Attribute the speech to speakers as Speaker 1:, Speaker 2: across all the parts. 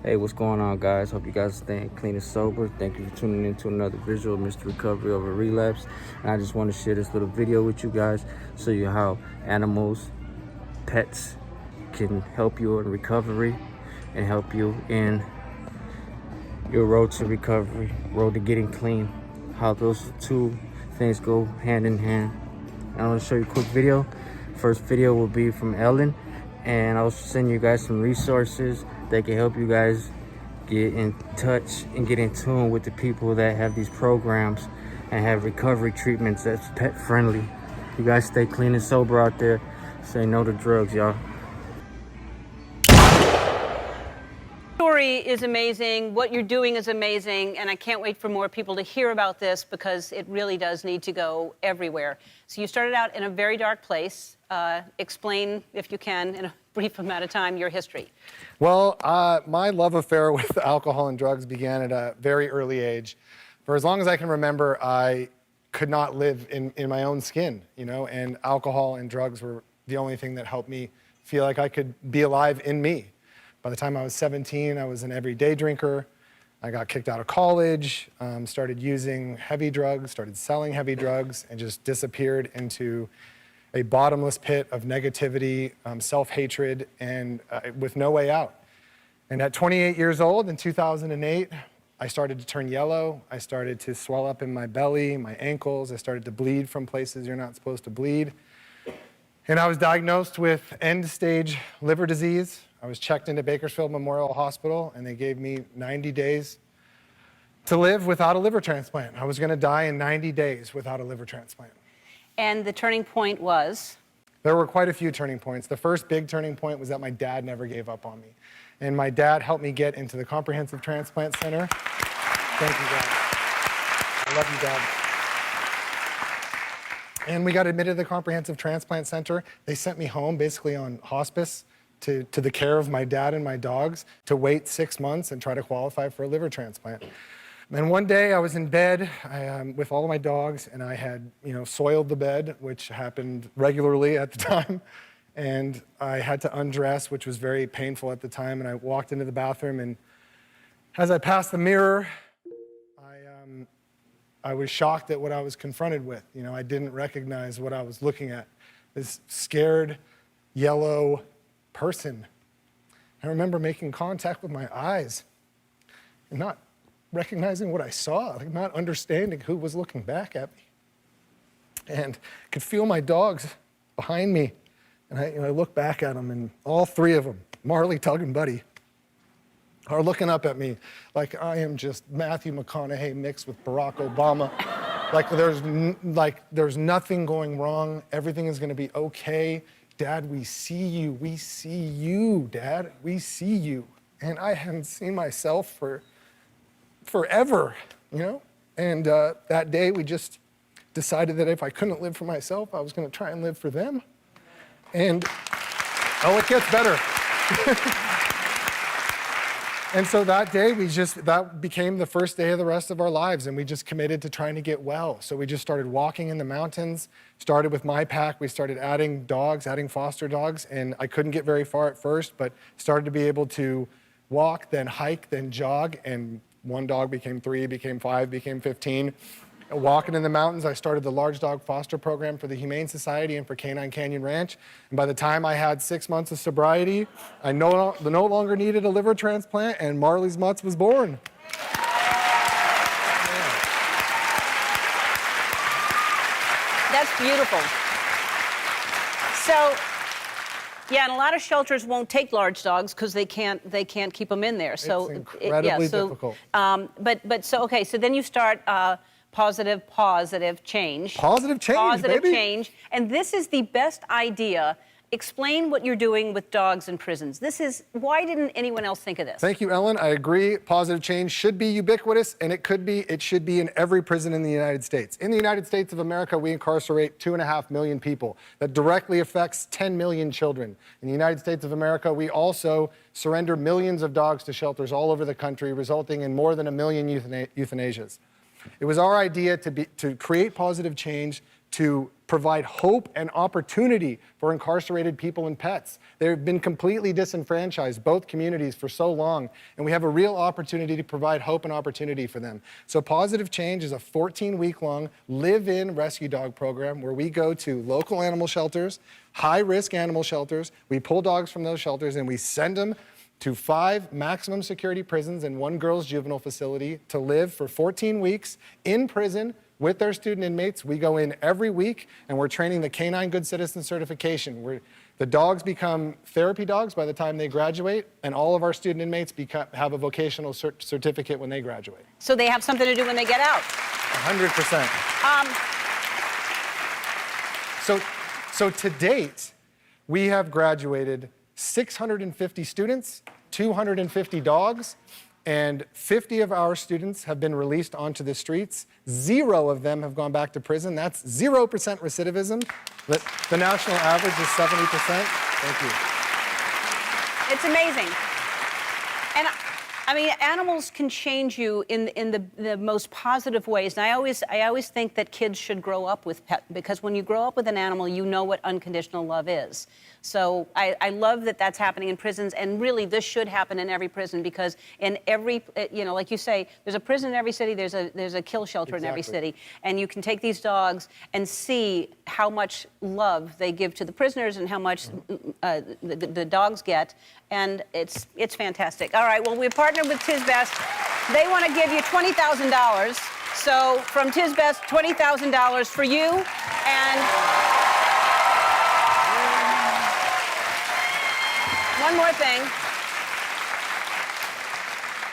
Speaker 1: Hey, what's going on, guys? Hope you guys are staying clean and sober. Thank you for tuning in to another visual of Mr. Recovery over relapse. And I just want to share this little video with you guys, show you how animals, pets, can help you in recovery and help you in your road to recovery, road to getting clean. How those two things go hand in hand. And I'm going to show you a quick video. First video will be from Ellen, and I'll send you guys some resources that can help you guys get in touch and get in tune with the people that have these programs and have recovery treatments that's pet friendly. You guys stay clean and sober out there. Say no to drugs, y'all.
Speaker 2: Story is amazing. What you're doing is amazing, and I can't wait for more people to hear about this because it really does need to go everywhere. So you started out in a very dark place. Explain, if you can, in a brief amount of time, your history.
Speaker 3: Well, my love affair with alcohol and drugs began at a very early age. For as long as I can remember, I could not live in my own skin, and alcohol and drugs were the only thing that helped me feel like I could be alive in me. By the time I was 17, I was an everyday drinker. I got kicked out of college, started using heavy drugs, started selling heavy drugs, and just disappeared into a bottomless pit of negativity, self-hatred, and with no way out. And at 28 years old, in 2008, I started to turn yellow. I started to swell up in my belly, my ankles. I started to bleed from places you're not supposed to bleed. And I was diagnosed with end-stage liver disease. I was checked into Bakersfield Memorial Hospital, and they gave me 90 days to live without a liver transplant. I was going to die in 90 days without a liver transplant.
Speaker 2: And the turning point was?
Speaker 3: There were quite a few turning points. The first big turning point was that my dad never gave up on me. And my dad helped me get into the Comprehensive Transplant Center. Thank you, Dad. I love you, Dad. And we got admitted to the Comprehensive Transplant Center. They sent me home, basically on hospice, to the care of my dad and my dogs, to wait 6 months and try to qualify for a liver transplant. And one day I was in bed with all of my dogs, and I had, soiled the bed, which happened regularly at the time. And I had to undress, which was very painful at the time. And I walked into the bathroom, and as I passed the mirror, I was shocked at what I was confronted with. I didn't recognize what I was looking at. This scared, yellow person. I remember making contact with my eyes and not recognizing what I saw, not understanding who was looking back at me. And I could feel my dogs behind me. And I look back at them, and all three of them, Marley, Tug, and Buddy, are looking up at me like I am just Matthew McConaughey mixed with Barack Obama. There's nothing going wrong. Everything is going to be okay. Dad, we see you. We see you, Dad. We see you. And I hadn't seen myself for forever, And that day we just decided that if I couldn't live for myself, I was going to try and live for them. And, it gets better. And so that day, that became the first day of the rest of our lives, and we just committed to trying to get well. So we just started walking in the mountains, started with my pack. We started adding dogs, adding foster dogs, and I couldn't get very far at first, but started to be able to walk, then hike, then jog, and one dog became 3, became 5, became 15. Walking in the mountains, I started the large dog foster program for the Humane Society and for Canine Canyon Ranch. And by the time I had 6 months of sobriety, I no longer needed a liver transplant, and Marley's Mutts was born.
Speaker 2: That's beautiful. So, yeah, and a lot of shelters won't take large dogs because they can't keep them in there. So
Speaker 3: it's incredibly difficult.
Speaker 2: So then you start positive change.
Speaker 3: Positive change,
Speaker 2: Positive
Speaker 3: baby.
Speaker 2: change. And this is the best idea. Explain what you're doing with dogs in prisons. Why didn't anyone else think of this?
Speaker 3: Thank you, Ellen. I agree. Positive change should be ubiquitous, and it should be in every prison in the United States. In the United States of America, we incarcerate 2.5 million people. That directly affects 10 million children. In the United States of America, we also surrender millions of dogs to shelters all over the country, resulting in more than 1 million euthanasias. It was our idea to create positive change to provide hope and opportunity for incarcerated people and pets. They've been completely disenfranchised, both communities, for so long, and we have a real opportunity to provide hope and opportunity for them. So Positive Change is a 14-week-long live-in rescue dog program where we go to local animal shelters, high-risk animal shelters. We pull dogs from those shelters and we send them to 5 maximum security prisons and 1 girls' juvenile facility to live for 14 weeks in prison with their student inmates. We go in every week and we're training the Canine Good Citizen certification. The dogs become therapy dogs by the time they graduate, and all of our student inmates have a vocational certificate when they graduate.
Speaker 2: So they have something to do when they get out.
Speaker 3: 100%. So to date, we have graduated 650 students, 250 dogs, and 50 of our students have been released onto the streets. 0 of them have gone back to prison. That's 0% recidivism. The national average is 70%. Thank you.
Speaker 2: It's amazing. And I mean, animals can change you in the most positive ways. And I always think that kids should grow up with pets, because when you grow up with an animal, you know what unconditional love is. So I love that that's happening in prisons, and really this should happen in every prison, because in every, like you say, there's a prison in every city, there's a kill shelter in every city, and you can take these dogs and see how much love they give to the prisoners and how much the dogs get, and it's fantastic. All right, well, we're partnered with Tiz Best. They want to give you $20,000. So from Tiz Best, $20,000 for you, and one more thing.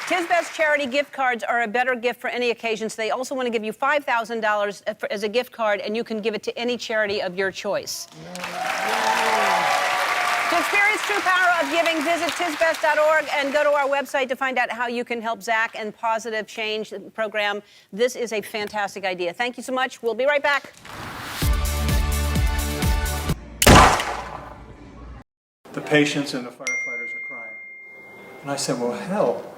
Speaker 2: Tiz Best charity gift cards are a better gift for any occasions. They also want to give you $5,000 as a gift card, and you can give it to any charity of your choice. To experience true power of giving, visit tizbest.org and go to our website to find out how you can help Zach and Positive Change program. This is a fantastic idea. Thank you so much. We'll be right back.
Speaker 4: The patients and the firefighters are crying. And I said, well, hell,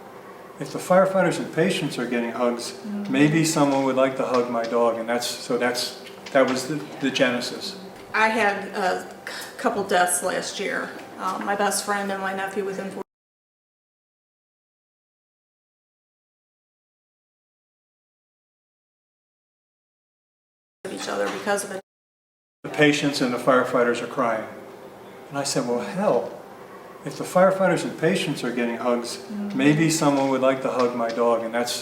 Speaker 4: if the firefighters and patients are getting hugs, maybe someone would like to hug my dog. And that was the genesis.
Speaker 5: I had a couple deaths last year. My best friend and my nephew within 4 of each other because of it.
Speaker 4: The patients and the firefighters are crying. And I said, well, hell, if the firefighters and patients are getting hugs, maybe someone would like to hug my dog. And that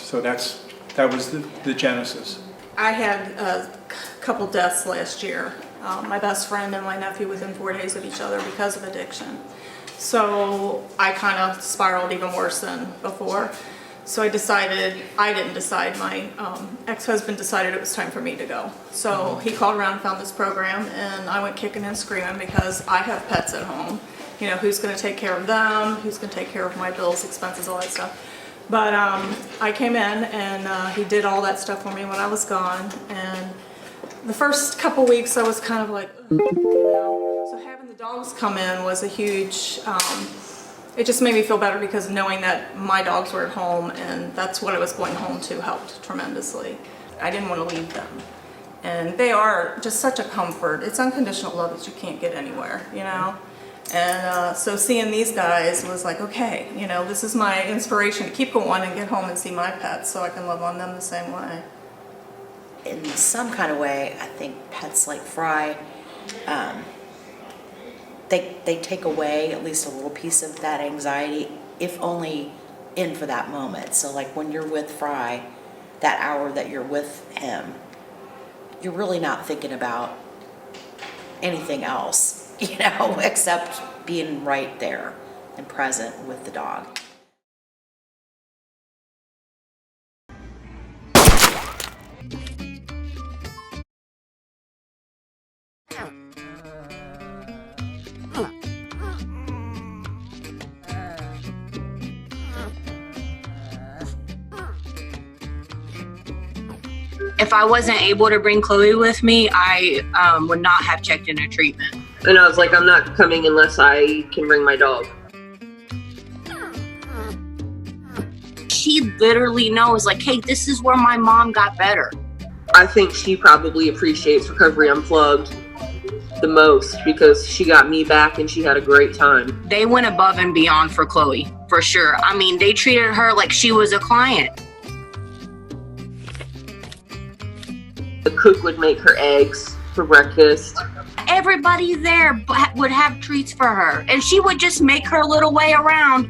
Speaker 4: was the genesis.
Speaker 5: I had a couple deaths last year. My best friend and my nephew within 4 days of each other because of addiction. So I kind of spiraled even worse than before. So I didn't decide, my ex-husband decided it was time for me to go. So he called around and found this program, and I went kicking and screaming because I have pets at home. You know, who's going to take care of them? Who's going to take care of my bills, expenses, all that stuff? But I came in, and he did all that stuff for me when I was gone. And the first couple weeks I was kind of like, ugh, So having the dogs come in was a huge, it just made me feel better, because knowing that my dogs were at home and that's what I was going home to helped tremendously. I didn't want to leave them. And they are just such a comfort. It's unconditional love that you can't get anywhere, you know? And so seeing these guys was like, okay, you know, this is my inspiration to keep going and get home and see my pets so I can love on them the same way.
Speaker 6: In some kind of way, I think pets like Fry, they take away at least a little piece of that anxiety, if only in for that moment. So like when you're with Fry, that hour that you're with him, you're really not thinking about anything else, you know, except being right there and present with the dog.
Speaker 7: If I wasn't able to bring Chloe with me, I would not have checked in her treatment.
Speaker 8: And I was like, I'm not coming unless I can bring my dog.
Speaker 7: She literally knows, like, hey, this is where my mom got better.
Speaker 8: I think she probably appreciates Recovery Unplugged the most because she got me back and she had a great time.
Speaker 7: They went above and beyond for Chloe, for sure. I mean, they treated her like she was a client.
Speaker 8: The cook would make her eggs for breakfast.
Speaker 7: Everybody there would have treats for her, and she would just make her little way around.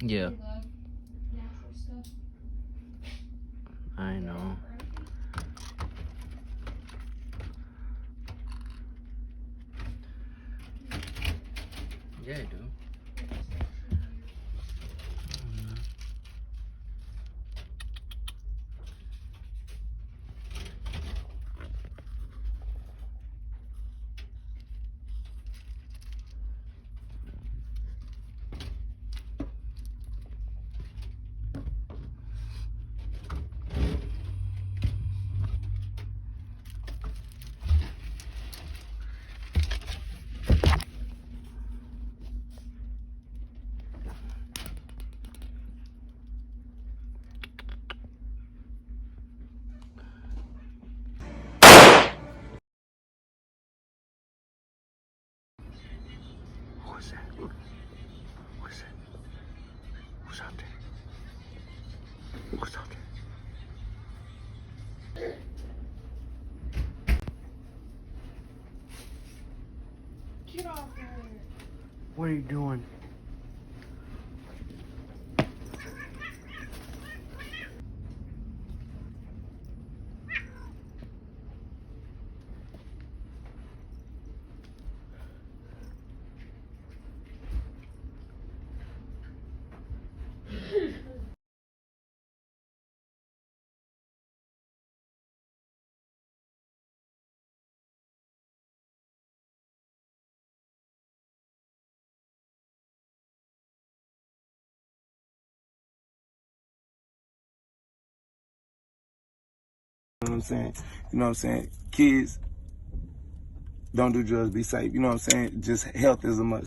Speaker 1: Yeah. I know. Yeah, I do. What's that? What's that? What's out there? What's out there?
Speaker 9: Get off her.
Speaker 1: What are you doing?
Speaker 10: You know what I'm saying? You know what I'm saying? Kids, don't do drugs, be safe. You know what I'm saying? Just health is a must.